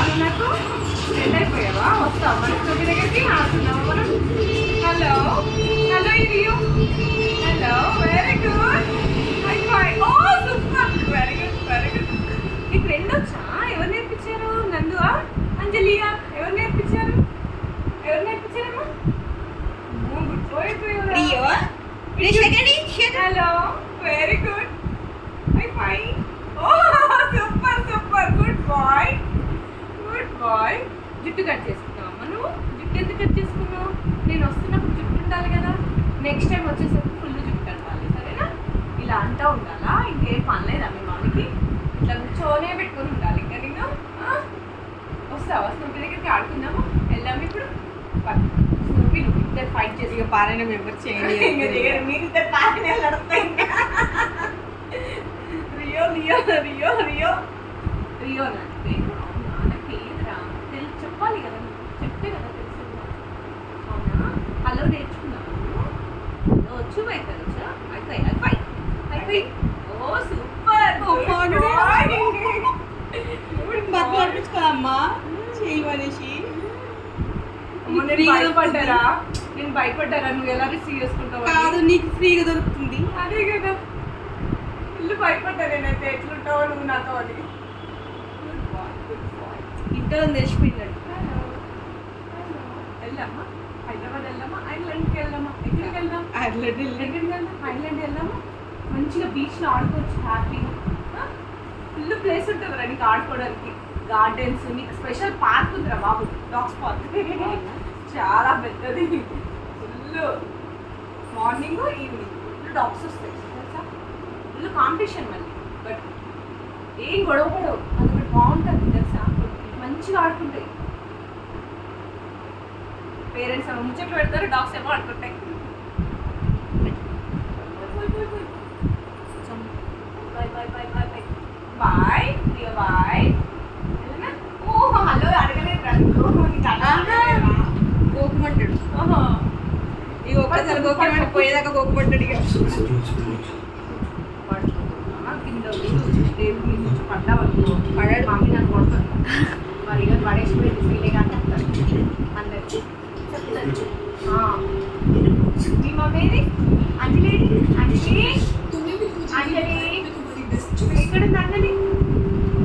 నువ్వు నాకు ఫ్రెండ్ అయిపోయావా? వస్తావా మన స్కూటీ దగ్గరికి? ఆడుతున్నావా మనం? హలో హలో ఇరియో, hello, very good, high five. ఓ super, very good very good. నీకు ఫ్రెండ్ వచ్చా? ఎవరు నేర్పించారు? నందువా, అంజలియా? ఎవరు నేర్పించారు? ఎవరు నేర్పించారమ్మా? Good boy Rio. Hello, very good, high five. ఓ super super, good boy good boy. జుట్టు కట్ చేసుకున్నావమ్మా నువ్వు? జుట్టు ఎందుకు కట్ చేసుకున్నావు? నేను వస్తున్నప్పుడు జుట్టు ఉండాలి కదా. నెక్స్ట్ టైం వచ్చేసరికి ఫుల్ జుట్టు కట్టాలి, సరేనా? ఇలా అంటా ఉండాలా? ఇంకేం పనిలేదా మీ మమ్మీకి? ఇట్లా కూర్చోనే పెట్టుకొని ఉండాలి ఇంకా నేను. వస్తావా స్నూపీ దగ్గరికి? ఆడుకుందామా? వెళ్దాం ఇప్పుడు. స్నూపీ నువ్వు ఇద్దరు ఫైట్ చేసి ఇక పారాయణ మెంబర్ చేయండి. మీరు ఇద్దరు పాటనే నడుస్తాయి ఇంకా. Rio Rio Rio Rio Rio అంటే నాకు ఏదిరా తెలుసు, చెప్పాలి కదా, చెప్తే కదా తెలుసు. అవునా? హలో నేర్చుకున్నాను. హలో వచ్చు, బై తెలుసా? అయిపోయి అయిపోయి అయిపోయి. ఓ సూపర్, బట్టలు అనిపించుకోదమ్మా చేయమనేసి. నేను భయపడ్డారా? నేను భయపడ్డారా? నువ్వు ఎలా రిసీవ్ చేసుకుంటావు? కాదు, నీకు ఫ్రీగా దొరుకుతుంది. అదే కదా, ఇల్లు భయపడ్డా నేనైతే. ఎట్లుంటావో నువ్వు నాతో అని. ఇంట్లో తెలిసిపోయినాడు. వెళ్దామా? హైదరాబాద్ వెళ్దామా? ఐర్లాండ్కి వెళ్దామా? ఎక్కడికి వెళ్దాం? ఎక్కడికి వెళ్దాం? ఐర్లాండ్ వెళ్దామా? మంచిగా బీచ్లో ఆడుకోవచ్చు హ్యాపీగా. ఫుల్ ప్లేస్ ఉంటుంది రా నీకు ఆడుకోవడానికి. గార్డెన్స్, నీకు స్పెషల్ పార్క్ ఉందిరా బాబు, డాగ్స్ పార్క్. చాలా పెద్దది. Full morning evening full dogs వస్తాయి తెలుసా? ఫుల్ కాంపిటీషన్ మళ్ళీ. బట్ ఏం గొడవ పడవు, అది బాగుంటుంది తెలుసా? మంచిగా ఆడుకుంటాయి. పేరెంట్స్ ఏమో ముచ్చట్లు పెడతారు, డాగ్స్ ఏమో ఆడుకుంటాయి. Boy boy boy boy boy boy Priya boy. ఓ హలో అడగలేదు గోకుమంటాడు. ఇక ఒక్కసారి గోకుమంటే పోయేదాకా గోకుమంటాడు. ఇక పడ్డావనుకో పడాడు, మమ్మీ నన్ను కొడతాను. మరి ఇక పడేసిపోయింది ఫీలే కానీ అందరికి చెప్తాను. మీ మమ్మీది అంజలి, అంజలి అంజలి ఎక్కడుంది? అంజలి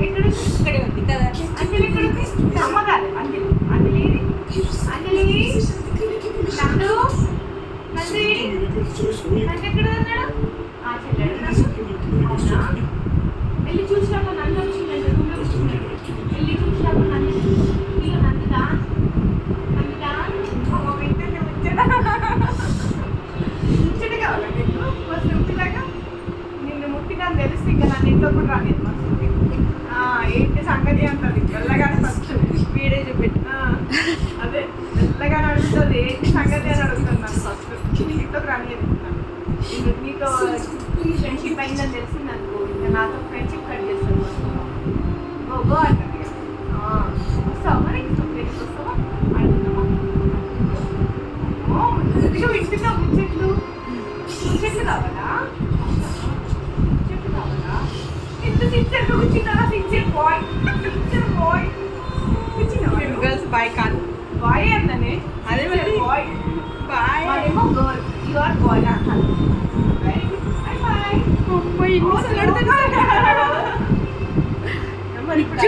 ఎక్కడ? ఇక్కడే ఉంది కదా. అంజలి ఎక్కడుంది? అమ్మగారు అంజలి, అంజలి అంజలి నందు, నంది నంది ఎక్కడ ఉన్నాడు? చెల్లాడు. అవునా? వెళ్ళి చూసినాక నంది వచ్చిందండి, రూమ్లో కూర్చున్నాడు. వెళ్ళి చూసినాక నంది, ఇక నందిగా నందిగా వింటే ముచ్చట కావాలా నీకు? మా శృతిలాగా నిన్ను ముట్టినాను తెలిసి ఇంకా నన్ను ఇంట్లో కూడా రాలేదు మా శృతి. ఏంటి సంగతి అంటుంది వెళ్ళగానే ఫస్ట్ వీడే చూపెట్టి. అదే వెళ్ళగానే అడుగుతుంది ఏంటి సంగతి అని అడుగుతుంది నన్ను ఫస్ట్. ఇంట్లోకి రానియదు నీతో ఫ్రెండ్షిప్ అయిందని తెలిసింది అనుకో, ఇంకా నాతో ఫ్రెండ్షిప్ కట్ చేస్తాను. గో అంటుంది. వస్తావా మరి? వస్తావా? అడుగుతావా? మంచిగా వింటున్నా ముచ్చట్లు. ముచ్చట్లు కావాలా? ముచ్చట్లు కావాలా? ఎంత సిన్సియర్ కూర్చున్నారా? Sincere boy, sincere boy. Girls boy కాదు, బాయ్ అన్ననే. అదే మరి బాయ్ బాయ్. మరేమో గర్ల్, యు ఆర్ బాయ్ అంటారు. Very good, bye boy. అమ్మాయి మరి ఇప్పుడు